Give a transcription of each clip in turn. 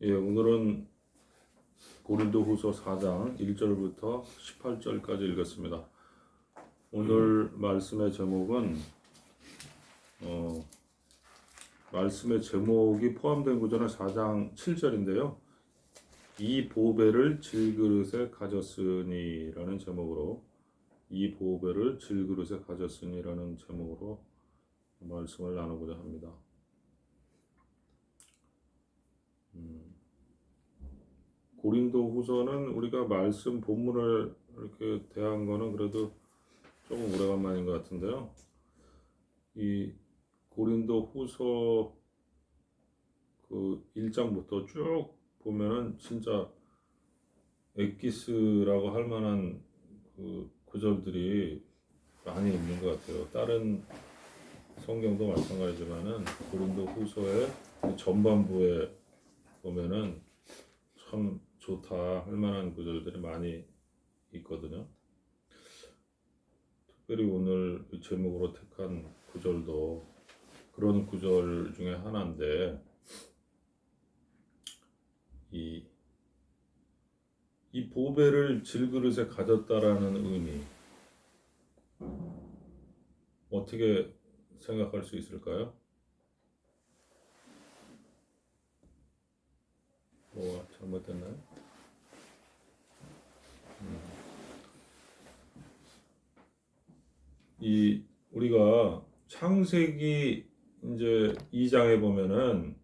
예, 오늘은 고린도후서 4장 1절부터 18절까지 읽었습니다. 오늘 말씀의 제목은 말씀의 제목이 포함된 구절은 4장 7절인데요. 이 보배를 질그릇에 가졌으니라는 제목으로 이 보배를 질그릇에 가졌으니라는 제목으로 말씀을 나누고자 합니다. 고린도후서는 우리가 말씀 본문을 이렇게 대한 거는 그래도 조금 오래간만인 것 같은데요. 이 고린도후서 그 1장부터 쭉 보면은 진짜 엑기스라고 할 만한 그 구절들이 많이 있는 것 같아요. 다른 성경도 마찬가지지만은 고린도후서의 전반부에 보면은 참 좋다 할 만한 구절들이 많이 있거든요. 특별히 오늘 제목으로 택한 구절도 그런 구절 중에 하나인데 이 보배를 질그릇에 가졌다라는 의미 어떻게 생각할 수 있을까요? 뭐 잘못됐나요? 이 우리가 창세기 이제 2장에 보면은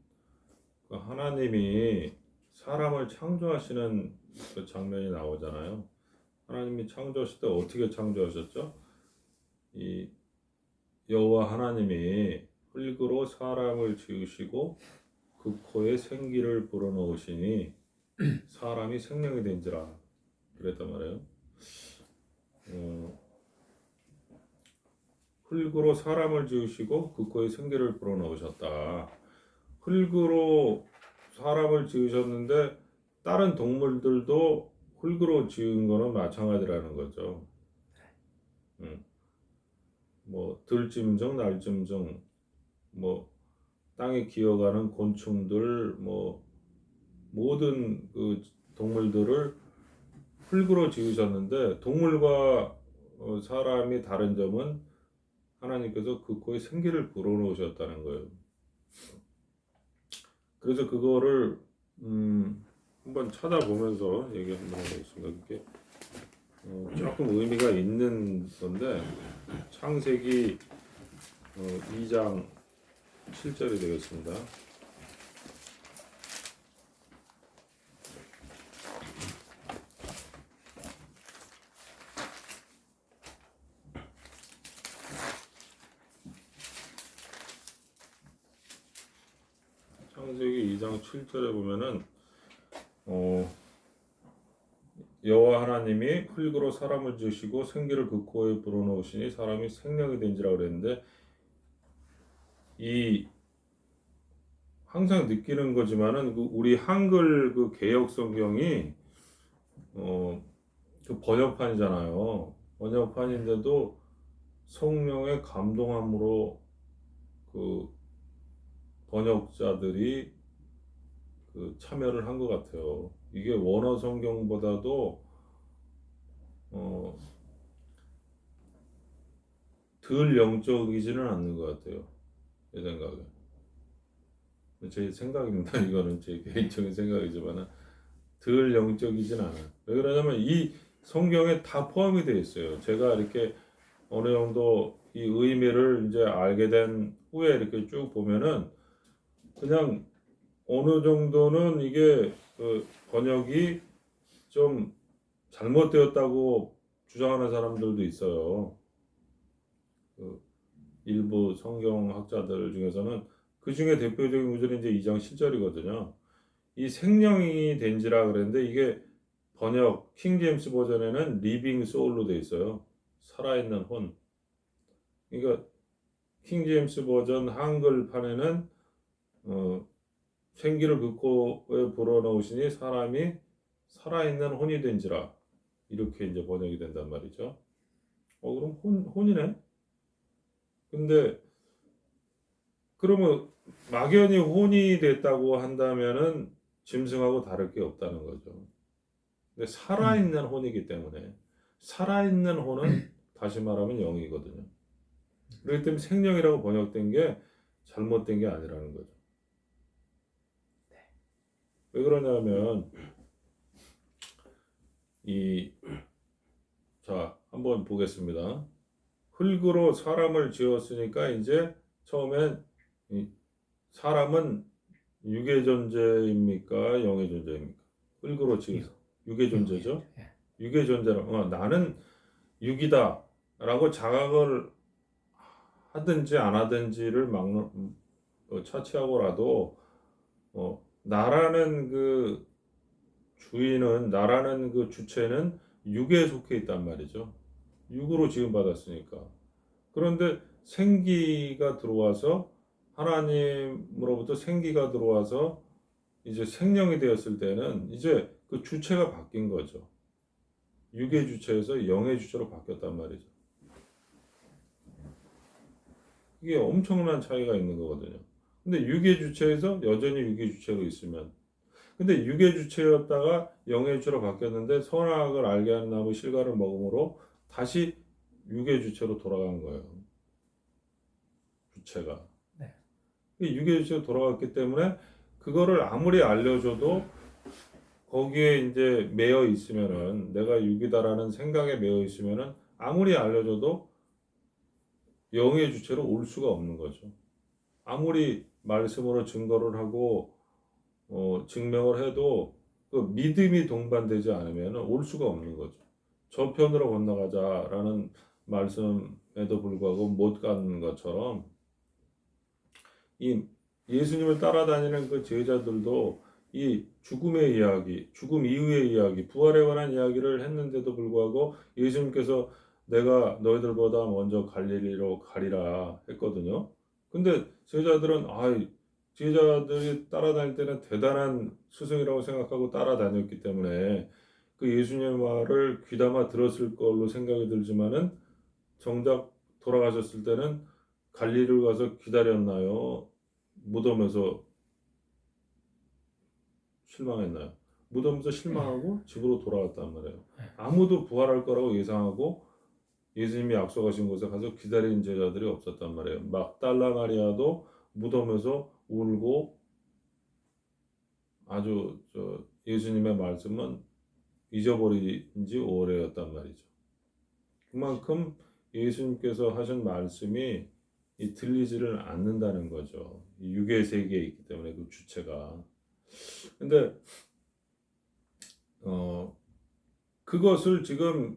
그 하나님이 사람을 창조하시는 그 장면이 나오잖아요. 하나님이 창조하실 때 어떻게 창조하셨죠? 이 여호와 하나님이 흙으로 사람을 지으시고 그 코에 생기를 불어넣으시니 사람이 생명이 된지라 그랬단 말이에요. 흙으로 사람을 지으시고 그 코에 생기를 불어넣으셨다. 흙으로 사람을 지으셨는데 다른 동물들도 흙으로 지은 거는 마찬가지라는 거죠. 뭐 들짐승, 날짐승, 뭐 땅에 기어가는 곤충들, 뭐 모든 그 동물들을 흙으로 지으셨는데 동물과 사람이 다른 점은 하나님께서 그 코에 생기를 불어넣으셨다는 거예요. 그래서 그거를 한번 찾아보면서 얘기 한번 해보겠습니다. 그게 조금 의미가 있는 건데 창세기 2장 7절이 되겠습니다. 창세기 2장 7절에 보면은 여호와 하나님이 흙으로 사람을 지으시고 생기를 그 코에 불어넣으시니 사람이 생명이 된지라 그랬는데 이 항상 느끼는 거지만은 그 우리 한글 그 개역 성경이 그 번역판이잖아요. 번역판인데도 성령의 감동함으로 그 번역자들이 그 참여를 한 것 같아요. 이게 원어 성경보다도 덜 영적이지는 않는 것 같아요. 제 생각에. 제 생각입니다. 이거는 제 개인적인 생각이지만 덜 영적이진 않아요. 왜 그러냐면 이 성경에 다 포함이 되어 있어요. 제가 이렇게 어느 정도 이 의미를 이제 알게 된 후에 이렇게 쭉 보면은 그냥 어느 정도는 이게 그 번역이 좀 잘못되었다고 주장하는 사람들도 있어요. 그 일부 성경학자들 중에서는 그 중에 대표적인 구절이 이제 2장 7절이거든요. 이 생명이 된지라 그랬는데 이게 번역 킹제임스 버전에는 리빙 소울로 돼 있어요. 살아있는 혼. 그러니까 킹제임스 버전 한글판에는 생기를 그 코에 불어넣으시니 사람이 살아있는 혼이 된지라 이렇게 이제 번역이 된단 말이죠. 그럼 혼이네? 근데 그러면 막연히 혼이 됐다고 한다면은 짐승하고 다를 게 없다는 거죠. 근데 살아있는 혼이기 때문에 살아있는 혼은 다시 말하면 영이거든요. 그렇기 때문에 생명이라고 번역된 게 잘못된 게 아니라는 거죠. 왜 그러냐면 이 자, 한번 보겠습니다. 흙으로 사람을 지었으니까 이제 처음엔 이 사람은 육의 존재입니까? 영의 존재입니까? 흙으로 지어서 육의 존재죠. 예. 육의 존재라 나는 육이다 라고 자각을 하든지 안 하든지를 막는 차치하고라도 나라는 그 주인은 나라는 그 주체는 육에 속해 있단 말이죠. 육으로 지음받았으니까. 그런데 생기가 들어와서 하나님으로부터 생기가 들어와서 이제 생명이 되었을 때는 이제 그 주체가 바뀐 거죠. 육의 주체에서 영의 주체로 바뀌었단 말이죠. 이게 엄청난 차이가 있는 거거든요. 근데 육의 주체에서 여전히 육의 주체로 있으면 근데 육의 주체였다가 영의 주체로 바뀌었는데 선악을 알게 하는 나무 실과를 먹음으로 다시 육의 주체로 돌아간 거예요. 주체가. 네. 육의 주체로 돌아갔기 때문에 그거를 아무리 알려줘도 거기에 이제 매여 있으면은 내가 육이다라는 생각에 매여 있으면은 아무리 알려줘도 영의 주체로 올 수가 없는 거죠. 아무리 말씀으로 증거를 하고 증명을 해도 그 믿음이 동반되지 않으면 올 수가 없는 거죠. 저편으로 건너가자라는 말씀에도 불구하고 못 가는 것처럼 이 예수님을 따라다니는 그 제자들도 이 죽음의 이야기, 죽음 이후의 이야기, 부활에 관한 이야기를 했는데도 불구하고 예수님께서 내가 너희들보다 먼저 갈릴리로 가리라 했거든요. 근데 제자들은 제자들이 따라다닐 때는 대단한 스승이라고 생각하고 따라다녔기 때문에 그 예수님의 말을 귀담아 들었을 걸로 생각이 들지만은 정작 돌아가셨을 때는 갈릴리로 가서 기다렸나요? 무덤에서 실망했나요? 무덤에서 실망하고 집으로 돌아왔단 말이에요. 아무도 부활할 거라고 예상하고 예수님이 약속하신 곳에 가서 기다린 제자들이 없었단 말이에요. 막달라 마리아도 무덤에서 울고 아주 예수님의 말씀은 잊어버린 지 오래였단 말이죠. 그만큼 예수님께서 하신 말씀이 들리지를 않는다는 거죠. 이 육의 세계에 있기 때문에 그 주체가. 근데 그것을 지금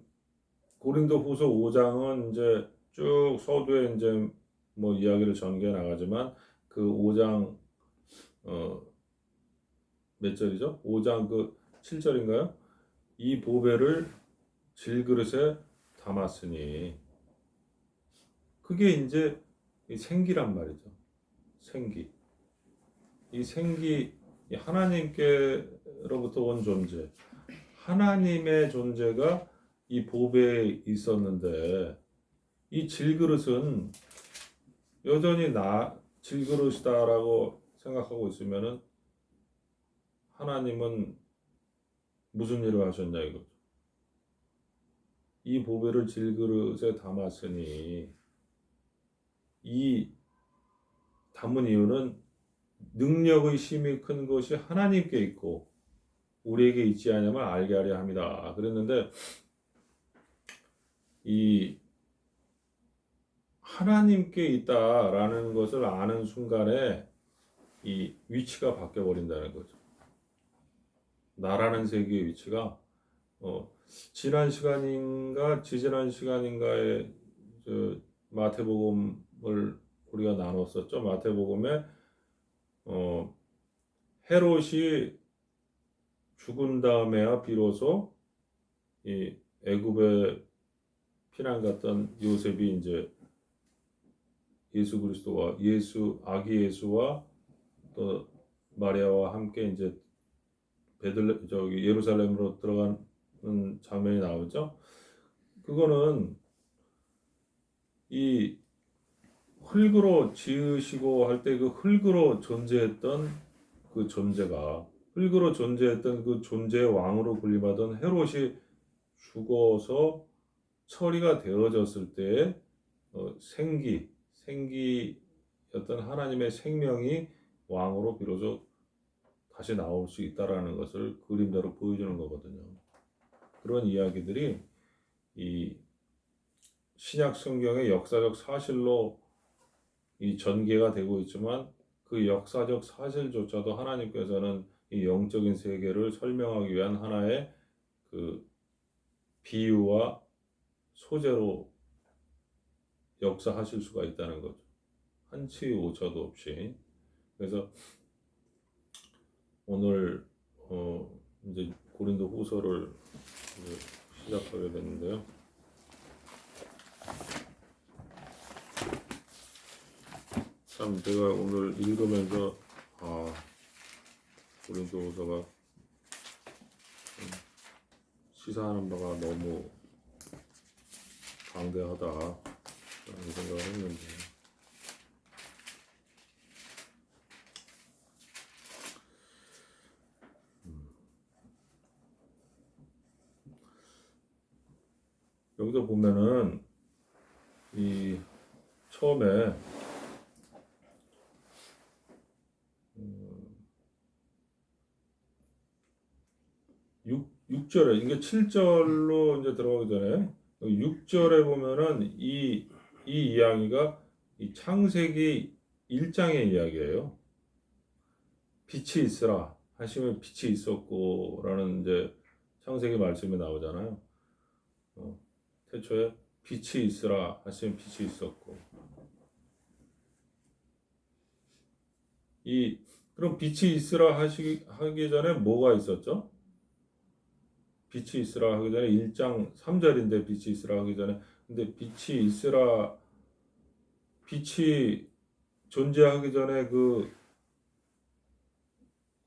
고린도후서 5장은 이제 쭉 서두에 이제 뭐 이야기를 전개해 나가지만 그 5장 몇 절이죠? 5장 그 7절인가요? 이 보배를 질그릇에 담았으니 그게 이제 이 생기란 말이죠. 생기. 이 생기 이 하나님께로부터 온 존재. 하나님의 존재가 이 보배에 있었는데 이 질그릇은 여전히 질그릇이다라고 생각하고 있으면은 하나님은 무슨 일을 하셨냐 이거죠. 이 보배를 질그릇에 담았으니 이 담은 이유는 능력의 힘이 큰 것이 하나님께 있고 우리에게 있지 않으면 알게 하려 합니다. 그랬는데 이 하나님께 있다라는 것을 아는 순간에 이 위치가 바뀌어 버린다는 거죠. 나라는 세계의 위치가 지난 시간인가 지지난 시간인가에 마태복음을 우리가 나눴었죠. 마태복음에 헤롯이 죽은 다음에야 비로소 이 애굽에 피난 갔던 요셉이 이제 예수 그리스도와 아기 예수와 또 마리아와 함께 이제 예루살렘으로 들어가는 장면이 나오죠. 그거는 이 흙으로 지으시고 할 때 그 흙으로 존재했던 그 존재가 흙으로 존재했던 그 존재의 왕으로 군림하던 헤롯이 죽어서 처리가 되어졌을 때에 생기였던 하나님의 생명이 왕으로 비로소 다시 나올 수 있다라는 것을 그림자로 보여주는 거거든요. 그런 이야기들이 이 신약 성경의 역사적 사실로 이 전개가 되고 있지만 그 역사적 사실조차도 하나님께서는 이 영적인 세계를 설명하기 위한 하나의 그 비유와 소재로 역사하실 수가 있다는 거죠. 한치 오차도 없이. 그래서 오늘 이제 고린도 후서를 이제 시작하게 됐는데요. 참 제가 오늘 읽으면서 고린도 후서가 시사하는 바가 너무 방대하다라는 생각을 했는데 여기서 보면은 이 처음에 6절에 이게 7절로 이제 들어가기 전에 6절에 보면은 이 이야기가 이 창세기 1장의 이야기예요. 빛이 있으라 하시면 빛이 있었고라는 이제 창세기 말씀이 나오잖아요. 태초에 빛이 있으라 하시면 빛이 있었고 그럼 빛이 있으라 하기 전에 뭐가 있었죠? 빛이 있으라 하기 전에 1장 3절인데 빛이 있으라 하기 전에 근데 빛이 존재하기 전에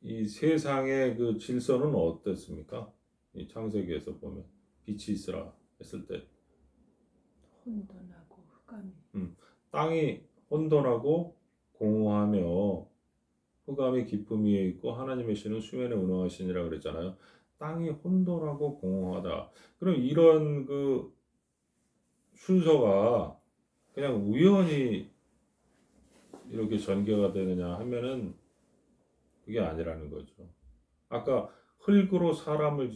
이 세상의 그 질서는 어땠습니까? 이 창세기에서 보면 빛이 있으라 했을 때 혼돈하고 흑암이 땅이 혼돈하고 공허하며 흑암이 깊음 위에 있고 하나님의 신은 수면에 운행하시니라 그랬잖아요. 땅이 혼돈하고 공허하다. 그럼 이런 그 순서가 그냥 우연히 이렇게 전개가 되느냐 하면은 그게 아니라는 거죠. 아까 흙으로 사람을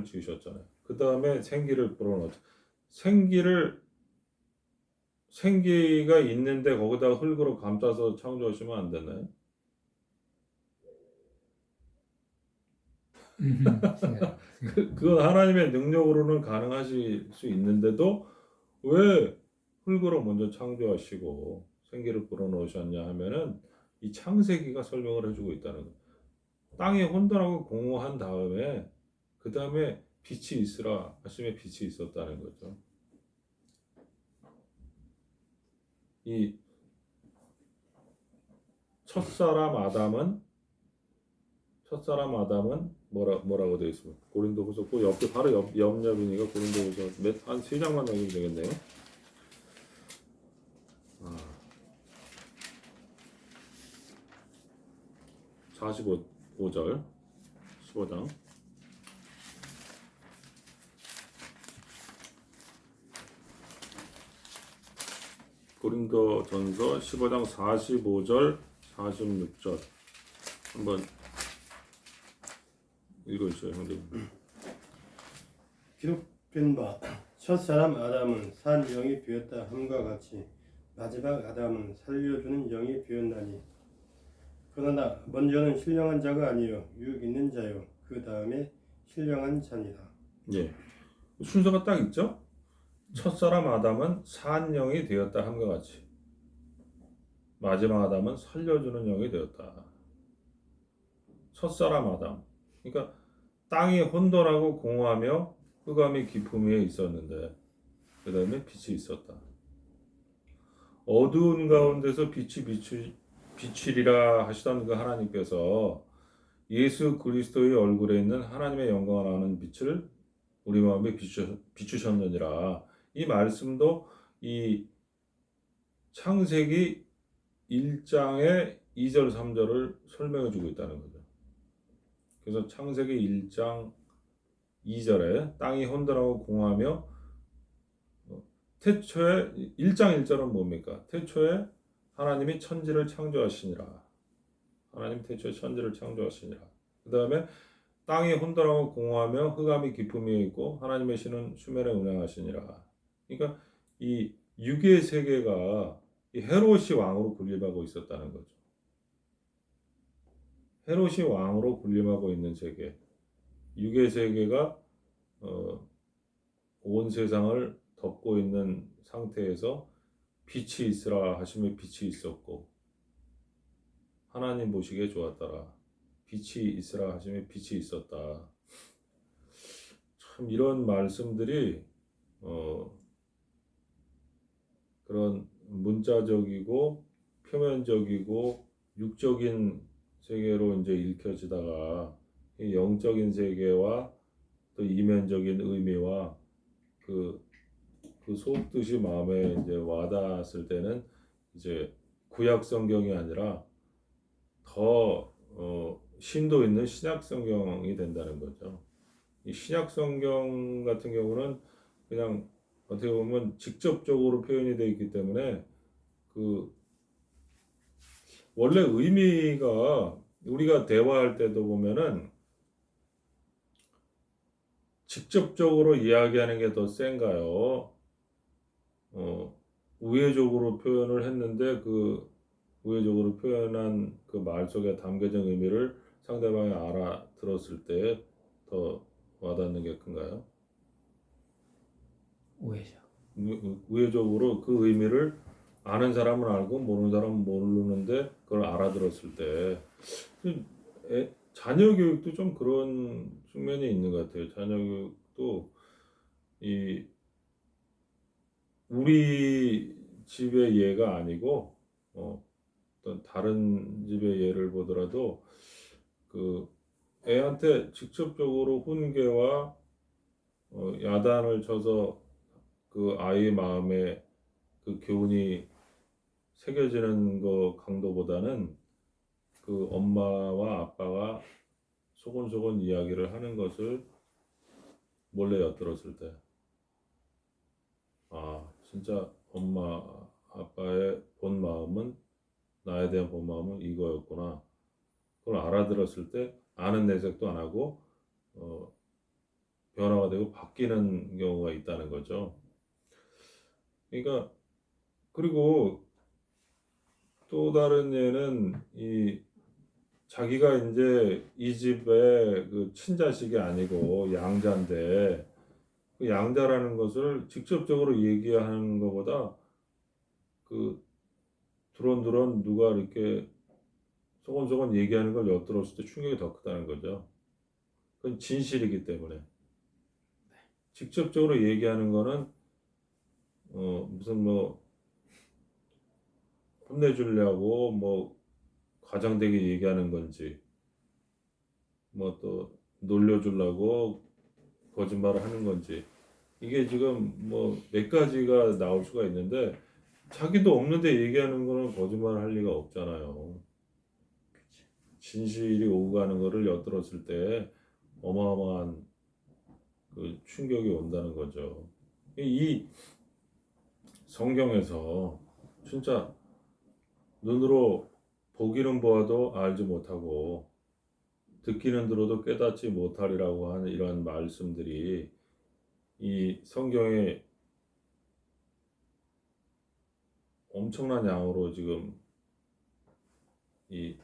지으셨잖아요. 그 다음에 생기를 불어넣었죠. 생기가 있는데 거기다가 흙으로 감싸서 창조하시면 안 되나요? 그건 하나님의 능력으로는 가능하실 수 있는데도 왜 흙으로 먼저 창조하시고 생기를 불어넣으셨냐 하면은 이 창세기가 설명을 해주고 있다는 거예요. 땅이 혼돈하고 공허한 다음에 그 다음에 빛이 있으라 하시면 빛이 있었다는 거죠. 이 첫사람 아담은 뭐라고 되어 있습니까? 고린도후서 그 옆에 바로 옆이니까 고린도후서 한 3장만 넘기면 되겠네요. 45절 15장 고린도전서 15장 45절 46절 한번 읽어주세요, 형님. 기록된 바 첫사람 아담은 산 영이 되었다 함과 같이 마지막 아담은 살려주는 영이 되었나니 그러나 먼저는 신령한 자가 아니요 육 있는 자요 그 다음에 신령한 자니라. 예, 순서가 딱 있죠. 첫사람 아담은 산 영이 되었다 함과 같이 마지막 아담은 살려주는 영이 되었다. 첫사람 아담, 그러니까 땅이 혼돈하고 공허하며 흑암이 깊음 위에 있었는데 그 다음에 빛이 있었다. 어두운 가운데서 비추리라 하시던 그 하나님께서 예수 그리스도의 얼굴에 있는 하나님의 영광을 아는 빛을 우리 마음에 비추셨느니라. 이 말씀도 이 창세기 1장의 2절 3절을 설명해 주고 있다는 거죠. 그래서 창세기 1장 2절에 땅이 혼돈하고 공허하며 태초에 1장 1절은 뭡니까? 태초에 하나님이 천지를 창조하시니라. 하나님 태초에 천지를 창조하시니라. 그 다음에 땅이 혼돈하고 공허하며 흑암이 깊음이 있고 하나님의 신은 수면에 운행하시니라. 그러니까 이 육의 세계가 이 헤롯이 왕으로 군림하고 있었다는 거죠. 헤롯이 왕으로 군림하고 있는 세계, 육의 세계가 온 세상을 덮고 있는 상태에서 빛이 있으라 하시며 빛이 있었고 하나님 보시기에 좋았더라. 빛이 있으라 하시며 빛이 있었다. 참 이런 말씀들이 그런 문자적이고 표면적이고 육적인 세계로 이제 읽혀지다가 이 영적인 세계와 또 이면적인 의미와 그 속뜻이 마음에 이제 와닿았을 때는 이제 구약 성경이 아니라 더 심도 있는 신약 성경이 된다는 거죠. 이 신약 성경 같은 경우는 그냥 어떻게 보면 직접적으로 표현이 되어 있기 때문에 그 원래 의미가 우리가 대화할 때도 보면은 직접적으로 이야기하는 게 더 센가요? 우회적으로 표현을 했는데 그 우회적으로 표현한 그 말 속에 담겨진 의미를 상대방이 알아들었을 때 더 와닿는 게 큰가요? 우회죠. 우회적으로 그 의미를 아는 사람은 알고 모르는 사람은 모르는데 그걸 알아들었을 때 자녀 교육도 좀 그런 측면이 있는 것 같아요. 자녀 교육도 이 우리 집의 예가 아니고 어떤 다른 집의 예를 보더라도 그 애한테 직접적으로 훈계와 야단을 쳐서 그 아이의 마음에 그 교훈이 새겨지는 거 강도보다는 그 엄마와 아빠가 소곤소곤 이야기를 하는 것을 몰래 엿들었을 때, 아, 진짜 엄마 아빠의 본 마음은 나에 대한 본 마음은 이거였구나. 그걸 알아들었을 때 아는 내색도 안 하고 변화가 되고 바뀌는 경우가 있다는 거죠. 그러니까 그리고 또 다른 예는 이 자기가 이제 이 집의 그 친자식이 아니고 양자인데 그 양자라는 것을 직접적으로 얘기하는 것보다 그 두런두런 누가 이렇게 소곤소곤 얘기하는 걸 엿들었을 때 충격이 더 크다는 거죠. 그건 진실이기 때문에 직접적으로 얘기하는 거는 무슨 뭐 혼내주려고 뭐 과장되게 얘기하는 건지 뭐 또 놀려주려고 거짓말을 하는 건지 이게 지금 뭐 몇 가지가 나올 수가 있는데 자기도 없는데 얘기하는 거는 거짓말을 할 리가 없잖아요. 진실이 오고 가는 거를 엿들었을 때 어마어마한 그 충격이 온다는 거죠. 이 성경에서 진짜 눈으로 보기는 보아도 알지 못하고 듣기는 들어도 깨닫지 못하리라고 하는 이런 말씀들이 이 성경에 엄청난 양으로 지금 이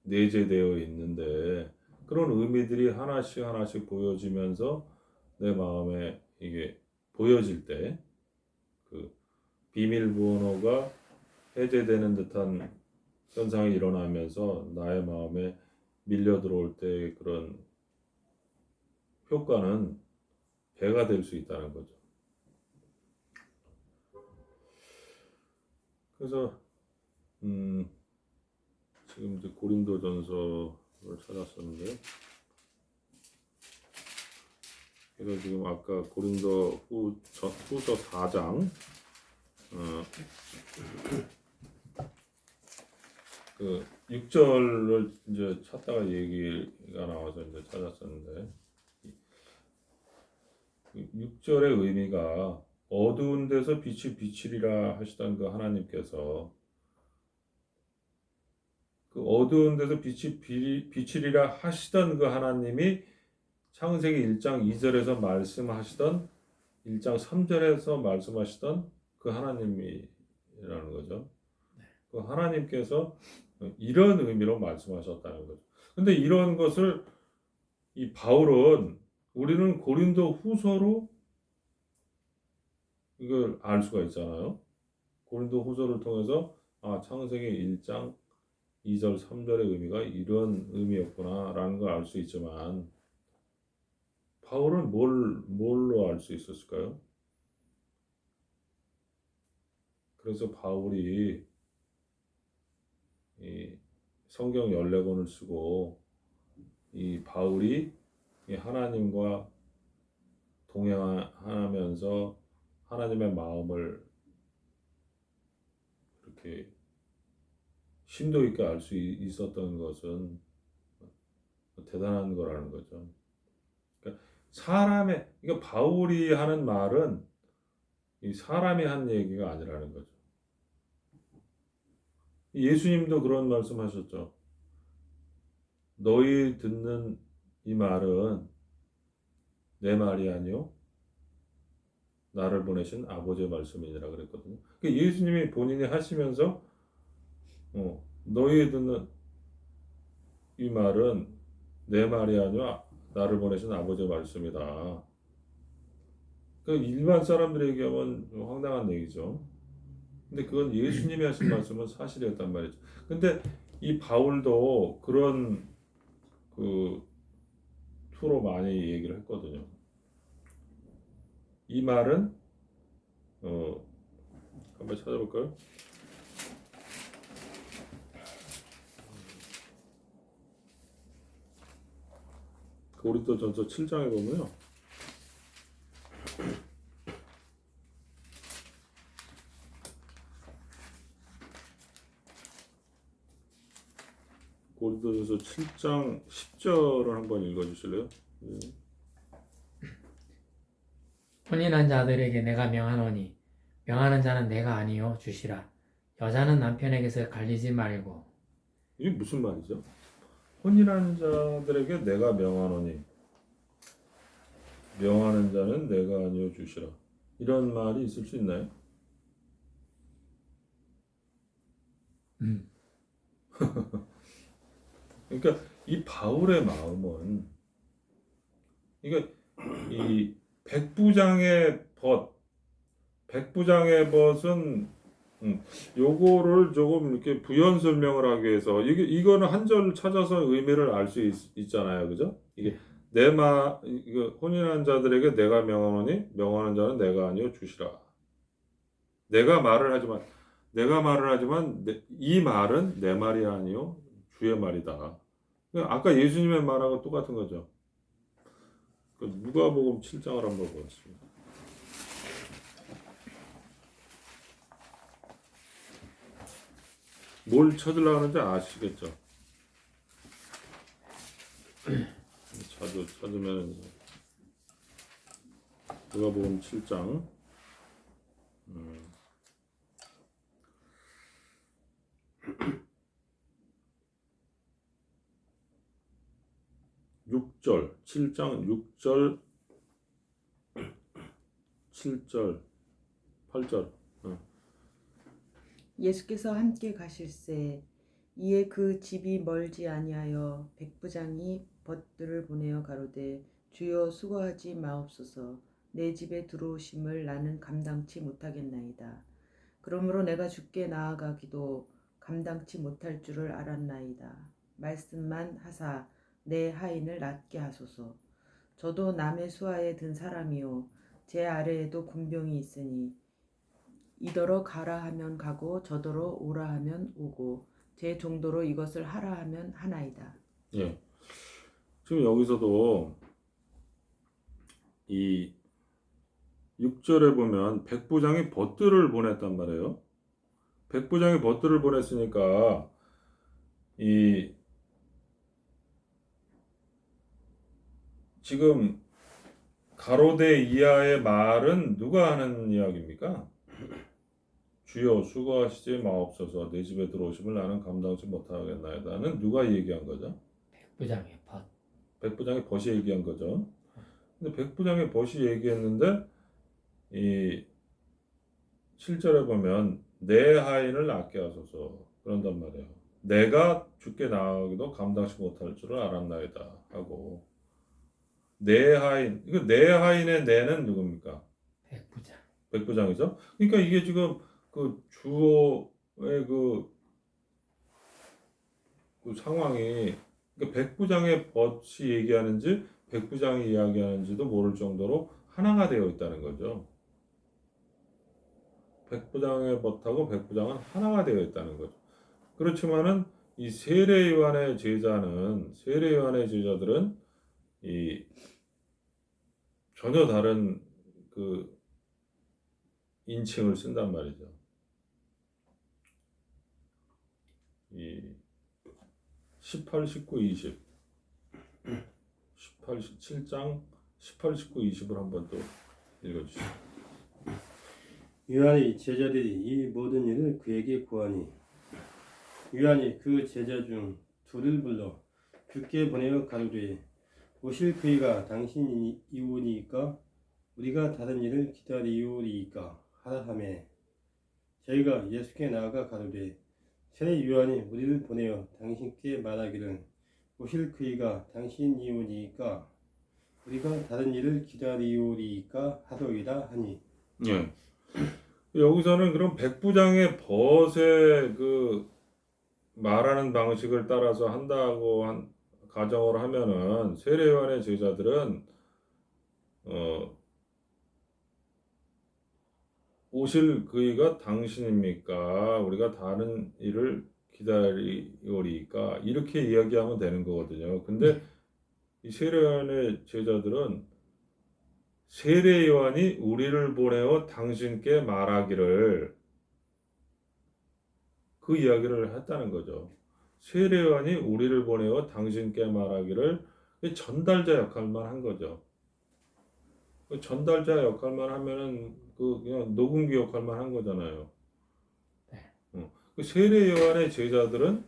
내재되어 있는데 그런 의미들이 하나씩 하나씩 보여지면서 내 마음에 이게 보여질 때 그 비밀번호가 해제되는 듯한 현상이 일어나면서 나의 마음에 밀려 들어올 때 그런 효과는 배가 될 수 있다는 거죠. 그래서 지금 이제 고린도전서를 찾았었는데 그래서 지금 아까 고린도 후서 4장 그 6절을 이제 찾다가 얘기가 나와서 이제 찾았었는데 6절의 의미가 어두운 데서 빛이 비치리라 하시던 그 하나님께서 그 어두운 데서 빛이 비치리라 하시던 그 하나님이 창세기 1장 2절에서 말씀하시던 1장 3절에서 말씀하시던 그 하나님이라는 거죠. 그 하나님께서 이런 의미로 말씀하셨다는 거죠. 근데 이런 것을 이 바울은 우리는 고린도 후서로 이걸 알 수가 있잖아요. 고린도 후서를 통해서 창세기 1장 2절 3절의 의미가 이런 의미였구나라는 걸 알 수 있지만 바울은 뭘로 알 수 있었을까요? 그래서 바울이 이 성경 14권을 쓰고 이 바울이 이 하나님과 동행하면서 하나님의 마음을 이렇게 심도 있게 알 수 있었던 것은 대단한 거라는 거죠. 그러니까 그러니까 바울이 하는 말은 이 사람이 한 얘기가 아니라는 거죠. 예수님도 그런 말씀하셨죠. 너희 듣는 이 말은 내 말이 아니요 나를 보내신 아버지의 말씀이니라 그랬거든요. 그러니까 예수님이 본인이 하시면서 너희 듣는 이 말은 내 말이 아니요 나를 보내신 아버지의 말씀이다. 그 일반 사람들이 얘기하면 황당한 얘기죠. 근데 그건 예수님이 하신 말씀은 사실이었단 말이죠. 근데 이 바울도 그런 그 투로 많이 얘기를 했거든요. 이 말은 한번 찾아볼까요? 고린도전서 7장에 보면요. 고린도전서 7장 10절을 한번 읽어주실래요? 혼인한 자들에게 내가 명하노니 명하는 자는 내가 아니요 주시라. 여자는 남편에게서 갈리지 말고. 이게 무슨 말이죠? 혼인한 자들에게 내가 명하노니 명하는 자는 내가 아니요 주시라. 이런 말이 있을 수 있나요? 그러니까 이 바울의 마음은 이 백부장의 벗은 요거를 조금 이렇게 부연 설명을 하기 위해서 이거는 한 절 찾아서 의미를 알 수 있잖아요, 그죠? 이게 이거 혼인한 자들에게 내가 명하노니 명하는 자는 내가 아니요 주시라. 내가 말을 하지만 이 말은 내 말이 아니요 주의 말이다. 아까 예수님의 말하고 똑같은 거죠. 누가복음 7장을 한번 보겠습니다. 뭘 찾으려고 하는지 아시겠죠? 찾으면 누가복음 7장 6절 7장 6절 7절 8절 예수께서 함께 가실새 이에 그 집이 멀지 아니하여 백부장이 벗들을 보내어 가로되 주여 수고하지 마옵소서 내 집에 들어오심을 나는 감당치 못하겠나이다. 그러므로 내가 주께 나아가기도 감당치 못할 줄을 알았나이다. 말씀만 하사 내 하인을 낫게 하소서. 저도 남의 수하에 든 사람이요 제 아래에도 군병이 있으니 이더러 가라 하면 가고 저더러 오라 하면 오고 제 정도로 이것을 하라 하면 하나이다. 예. 지금 여기서도 이 6절에 보면 백부장이 벗들을 보냈단 말이에요. 백부장이 벗들을 보냈으니까 이 지금 가로대 이하의 말은 누가 하는 이야기입니까? 주여 수고하시지 마옵소서 내 집에 들어오심을 나는 감당치 못하겠나이다는 누가 얘기한 거죠? 백부장의 벗. 백부장의 벗이 얘기한 거죠. 근데 백부장의 벗이 얘기했는데 이 7절에 보면 내 하인을 낫게 하소서 그런단 말이에요. 내가 죽게 나가기도 감당치 못할 줄을 알았나이다 하고 내 하인 이거 내 하인의 내는 누굽니까? 백부장. 백부장이죠. 그러니까 이게 지금 그 주어의 그 상황이 그러니까 백부장의 벗이 얘기하는지 백부장이 이야기하는지도 모를 정도로 하나가 되어 있다는 거죠. 백부장의 벗하고 백부장은 하나가 되어 있다는 거죠. 그렇지만은 이 세례 요한의 제자들은 이 전혀 다른 그 인칭을 쓴단 말이죠. 이 18, 19, 20 7장 18, 19, 20을 한번 또 읽어주시죠. 요한의 제자들이 이 모든 일을 그에게 구하니 요한이 그 제자 중 둘을 불러 죽게 보내어 가로되 오실 그이가 당신이오니이까 우리가 다른 일을 기다리오리이까 하라 하매 저희가 예수께 나아가 가로되 세례 요한이 우리를 보내어 당신께 말하기를 오실 그이가 당신이오니이까 우리가 다른 일을 기다리오리이까 하더이다 하니 예. 여기서는 그럼 백부장의 벗의 그 말하는 방식을 따라서 한다고 가정을 하면은 세례 요한의 제자들은 오실 그이가 당신입니까? 우리가 다른 일을 기다리오리까? 이렇게 이야기하면 되는 거거든요. 근데 이 세례 요한의 제자들은 세례 요한이 우리를 보내어 당신께 말하기를 그 이야기를 했다는 거죠. 세례 요한이 우리를 보내어 당신께 말하기를 전달자 역할만 한 거죠. 그 전달자 역할만 하면은 그냥 녹음기 역할만 한 거잖아요. 그 세례 요한의 제자들은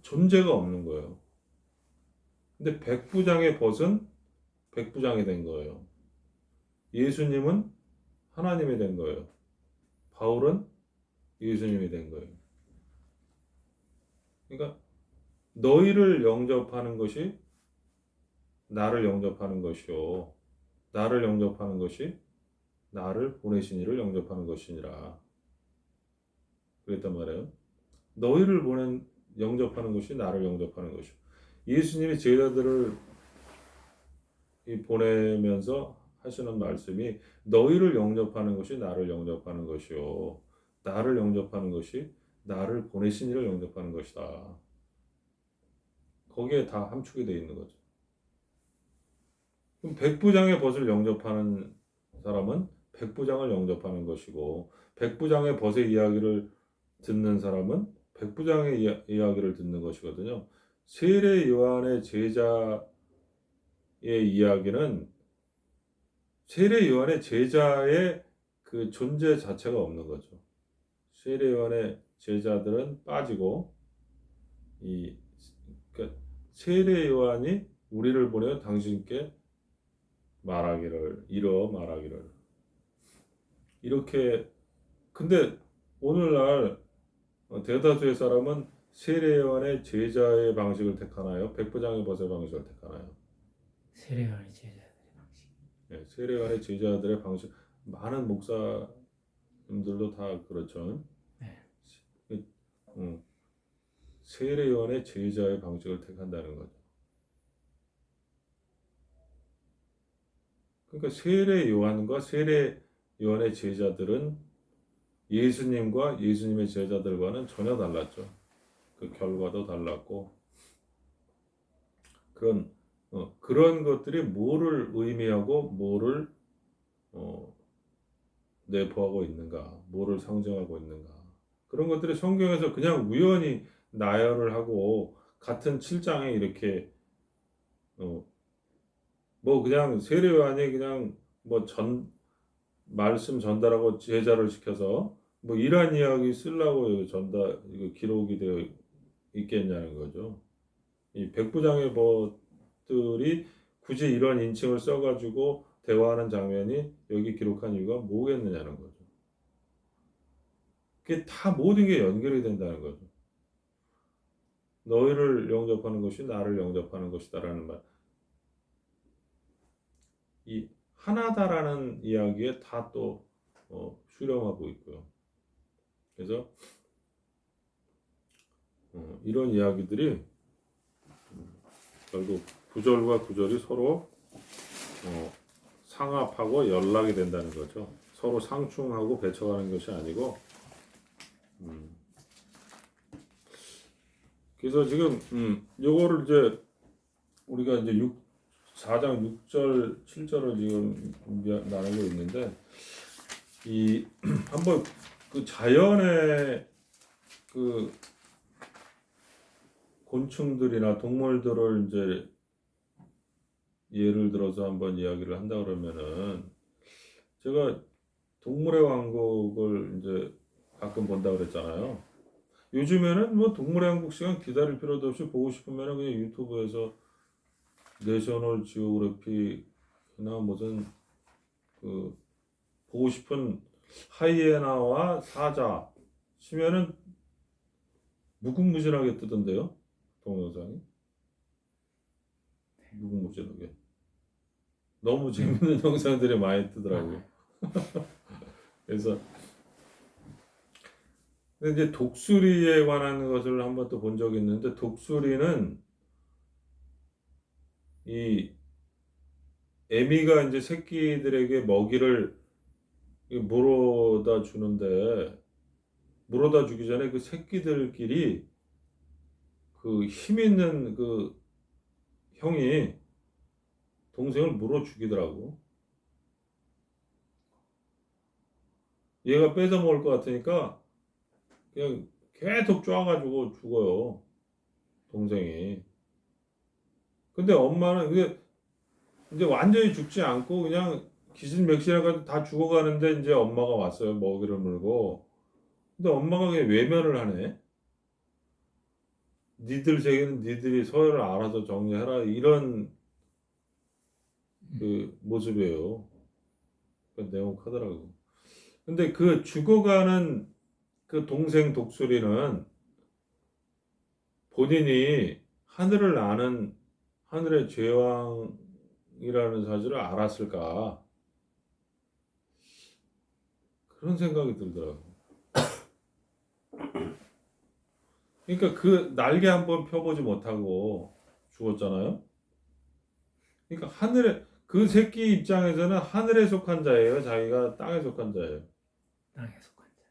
존재가 없는 거예요. 근데 백부장의 벗은 백부장이 된 거예요. 예수님은 하나님이 된 거예요. 바울은 예수님이 된 거예요. 그러니까 너희를 영접하는 것이 나를 영접하는 것이요. 나를 영접하는 것이 나를 보내신 이를 영접하는 것이니라. 그랬단 말이에요. 너희를 영접하는 것이 나를 영접하는 것이요. 예수님이 제자들을 보내면서 하시는 말씀이 너희를 영접하는 것이 나를 영접하는 것이요. 나를 영접하는 것이 나를 보내신 이를 영접하는 것이다. 거기에 다 함축이 되어 있는 거죠. 그럼 백부장의 벗을 영접하는 사람은 백부장을 영접하는 것이고 백부장의 벗의 이야기를 듣는 사람은 백부장의 이야기를 듣는 것이거든요. 세례 요한의 제자의 이야기는 세례 요한의 제자의 그 존재 자체가 없는 거죠. 세례 요한의 제자들은 빠지고 그러니까 세례 요한이 우리를 보내어 당신께 말하기를 이렇게. 근데 오늘날 대다수의 사람은 세례 요한의 제자의 방식을 택하나요? 백부장의 벗의 방식을 택하나요? 세례 요한의 제자들의 방식. 네, 세례 요한의 제자들의 방식. 많은 목사님들도 다 그렇죠. 네. 세례 요한의 제자의 방식을 택한다는 거죠. 그러니까 세례 요한과 세례 요한의 제자들은 예수님과 예수님의 제자들과는 전혀 달랐죠. 그 결과도 달랐고 그런 것들이 뭐를 의미하고 뭐를 내포하고 있는가, 뭐를 상징하고 있는가, 그런 것들이 성경에서 그냥 우연히 나열을 하고 같은 7장에 이렇게 뭐 그냥 세례요한이 그냥 뭐 말씀 전달하고 제자를 시켜서 뭐 이런 이야기 쓰려고 이거 기록이 되어 있겠냐는 거죠. 이 백부장의 것들이 굳이 이런 인칭을 써가지고 대화하는 장면이 여기 기록한 이유가 뭐겠느냐는 거죠. 그게 다 모든 게 연결이 된다는 거죠. 너희를 영접하는 것이 나를 영접하는 것이다라는 말. 이 하나다라는 이야기에 다 또 수렴하고 있고요. 그래서 이런 이야기들이 결국 구절과 구절이 서로 상합하고 연락이 된다는 거죠. 서로 상충하고 배쳐가는 것이 아니고 그래서 지금 요거를 이제 우리가 이제 4장 6절 7절을 지금 나누고 있는데 이 한번 그 자연의 그 곤충들이나 동물들을 이제 예를 들어서 한번 이야기를 한다 그러면은 제가 동물의 왕국을 이제 가끔 본다 그랬잖아요. 요즘에는 뭐 동물의 왕국 시간 기다릴 필요도 없이 보고 싶으면 그냥 유튜브에서 내셔널 지오그래피나 무슨 그 보고 싶은 하이에나와 사자 치면은 무궁무진하게 뜨던데요. 동영상이 무궁무진하게 너무 재밌는 영상들이 많이 뜨더라고요. 그래서 근데 이제 독수리에 관한 것을 한번 또 본 적이 있는데 독수리는 이 애미가 이제 새끼들에게 먹이를 물어다 주는데 물어다 주기 전에 그 새끼들끼리 그 힘 있는 그 형이 동생을 물어 죽이더라고. 얘가 뺏어 먹을 것 같으니까 그냥 계속 쪼아가지고 죽어요. 동생이. 근데 엄마는 이제 완전히 죽지 않고 그냥 기진맥진해가지고 다 죽어가는데 이제 엄마가 왔어요. 먹이를 물고. 근데 엄마가 그냥 외면을 하네. 니들 세계는 니들이 서열을 알아서 정리해라. 이런 그 모습이에요. 내용하더라고. 근데 그 죽어가는 그 동생 독수리는 본인이 하늘을 아는 하늘의 제왕이라는 사실을 알았을까? 그런 생각이 들더라고. 그러니까 그 날개 한번 펴보지 못하고 죽었잖아요. 그러니까 하늘에 그 새끼 입장에서는 하늘에 속한 자예요. 자기가 땅에 속한 자예요. 땅에 속한 자.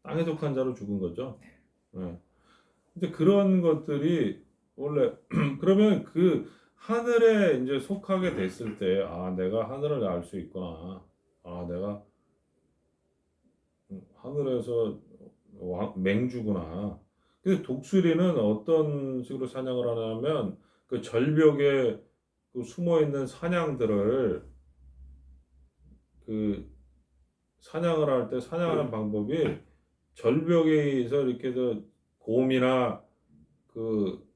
땅에 속한 자로 죽은 거죠. 네. 근데 그런 것들이 원래 그러면 그 하늘에 이제 속하게 됐을 때, 아, 내가 하늘을 알 수 있구나. 아, 내가 하늘에서 맹주구나. 근데 독수리는 어떤 식으로 사냥을 하냐면 그 절벽에 그 숨어 있는 사냥들을 그 사냥을 할 때 사냥하는 방법이 절벽에서 이렇게 곰이나 그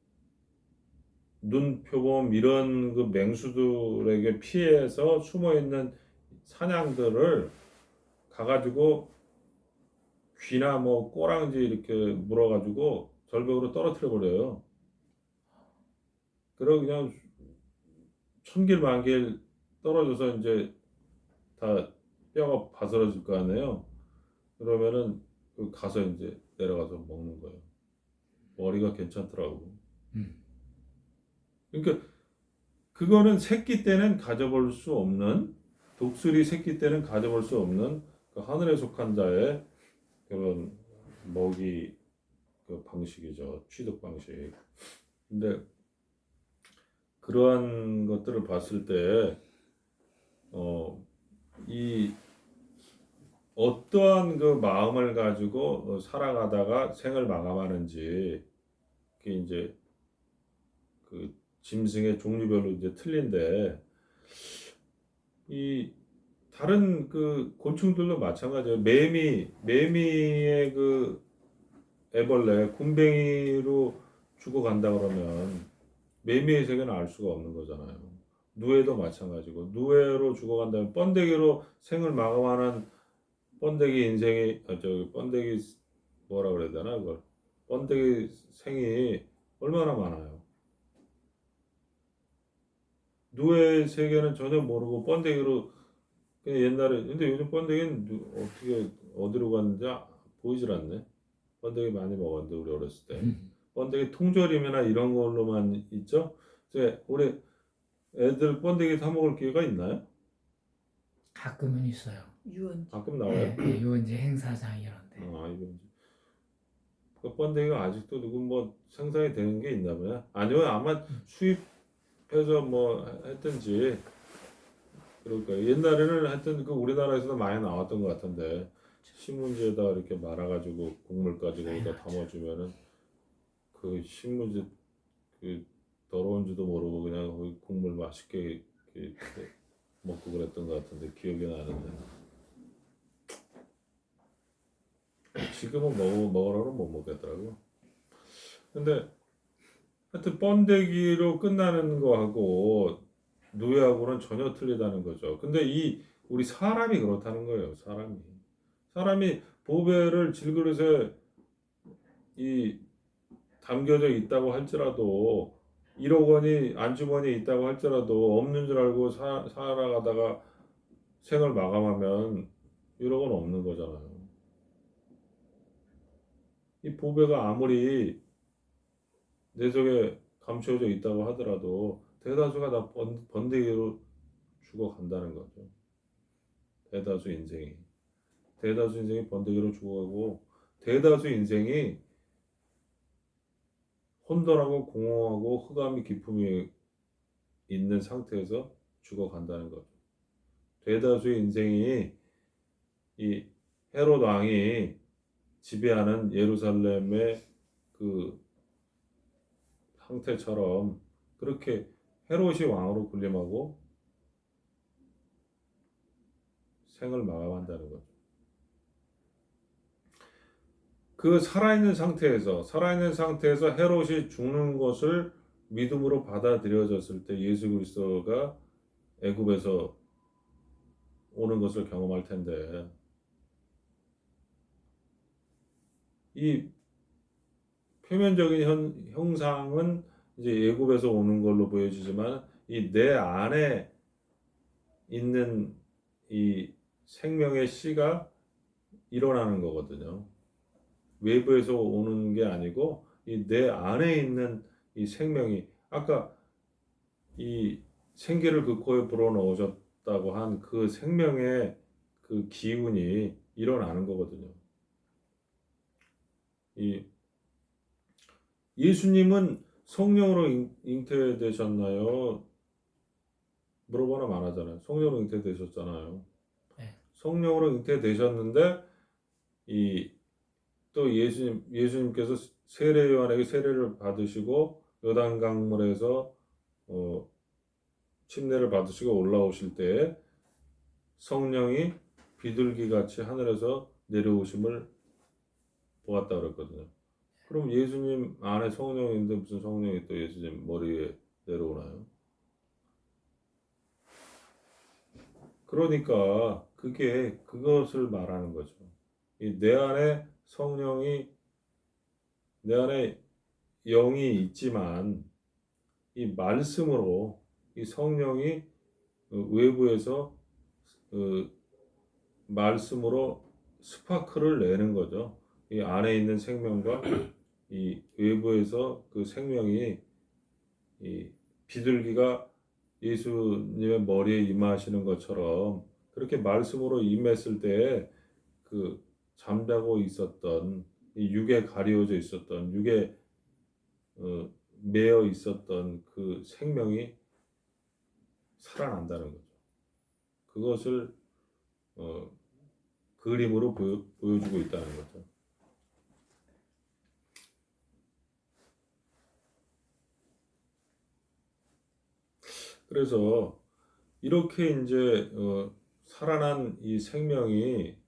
눈표범 이런 그 맹수들에게 피해서 숨어 있는 사냥들을 가가지고 귀나 뭐 꼬랑지 이렇게 물어가지고 절벽으로 떨어뜨려 버려요. 그러고 그냥 천길만길 떨어져서 이제 다 뼈가 바스러질 거 아니에요. 그러면은 그 가서 이제 내려가서 먹는 거예요. 머리가 괜찮더라고. 음. 그러니까 그거는 새끼 때는 가져볼 수 없는 독수리 새끼 때는 가져볼 수 없는 그 하늘에 속한 자의 그런 먹이 그 방식이죠. 취득 방식. 근데 그러한 것들을 봤을 때, 이 어떠한 그 마음을 가지고 살아가다가 생을 마감하는지 그게 이제 그 짐승의 종류별로 이제 틀린데 이 다른 그 곤충들도 마찬가지예요. 매미의 그 애벌레 굼벵이로 죽어간다 그러면 매미의 세계는 알 수가 없는 거잖아요. 누에도 마찬가지고 누에로 죽어간다면 번데기로 생을 마감하는 번데기 인생이 저기 번데기 뭐라 그래야 되나 그걸 번데기 생이 얼마나 많아요. 누에의 세계는 전혀 모르고 번데기로 그냥 옛날에 근데 요즘 번데기는 어떻게 어디로 갔는지 보이질 않네. 번데기 많이 먹었는데 우리 어렸을 때 번데기 통조림이나 이런 걸로만 있죠. 이제 우리 애들 번데기 사 먹을 기회가 있나요? 가끔은 있어요. 유언지. 가끔 나와요. 유원지 행사장 이런데. 이거 이제 그 번데기가 아직도 누구 뭐 생산이 되는 게 있나 보냐? 아니면 아마 수입해서 뭐 했든지 그럴 거예요. 옛날에는 하여튼 그 우리나라에서도 많이 나왔던 것 같은데 신문지에다 이렇게 말아가지고 국물까지 거기다 담아주면은 그 신문지 그 더러운지도 모르고 그냥 거기 국물 맛있게 이렇게 먹고 그랬던 것 같은데 기억이 나는데 지금은 먹으라고 못 먹겠더라고. 근데 하여튼 번데기로 끝나는 거하고 누에하고는 전혀 틀리다는 거죠. 근데 이 우리 사람이 그렇다는 거예요. 사람이 보배를 질그릇에 이 담겨져 있다고 할지라도 1억 원이 안주머니에 있다고 할지라도 없는 줄 알고 살아가다가 생을 마감하면 1억 원 없는 거잖아요. 이 보배가 아무리 내 속에 감춰져 있다고 하더라도 대다수가 다 번데기로 죽어간다는 거죠. 대다수 인생이 번데기로 죽어가고 대다수 인생이 혼돈하고 공허하고 흑암이 기품이 있는 상태에서 죽어간다는 거죠. 대다수의 인생이 이 헤롯 왕이 지배하는 예루살렘의 그 상태처럼 그렇게 헤롯이 왕으로 군림하고 생을 마감한다는 거죠. 그 살아있는 상태에서 헤롯이 죽는 것을 믿음으로 받아들여졌을 때 예수 그리스도가 애굽에서 오는 것을 경험할 텐데 이 표면적인 형상은 이제 애굽에서 오는 걸로 보여지지만 이 내 안에 있는 이 생명의 씨가 일어나는 거거든요. 외부에서 오는 게 아니고 이 내 안에 있는 이 생명이 아까 이 생기를 그 코에 불어넣으셨다고 한 그 생명의 그 기운이 일어나는 거거든요. 이 예수님은 성령으로 잉태되셨나요? 물어보나 안 하잖아요. 성령으로 잉태되셨잖아요. 네. 성령으로 잉태되셨는데 이 또 예수님께서 세례 요한에게 세례를 받으시고 요단강물에서 침례를 받으시고 올라오실 때 성령이 비둘기 같이 하늘에서 내려오심을 보았다 그랬거든요. 그럼 예수님 안에 성령이 있는데 무슨 성령이 또 예수님 머리에 내려오나요? 그러니까 그게 그것을 말하는 거죠. 이 내 안에 내 안에 영이 있지만 이 말씀으로 이 성령이 외부에서 말씀으로 스파크를 내는 거죠. 이 안에 있는 생명과 이 외부에서 그 생명이 이 비둘기가 예수님의 머리에 임하시는 것처럼 그렇게 말씀으로 임했을 때 그 잠자고 있었던 이 육에 가려져 있었던 육에 매여 있었던 그 생명이 살아난다는 거죠. 그것을 그림으로 보여주고 있다는 거죠. 그래서 이렇게 이제 살아난 이 생명이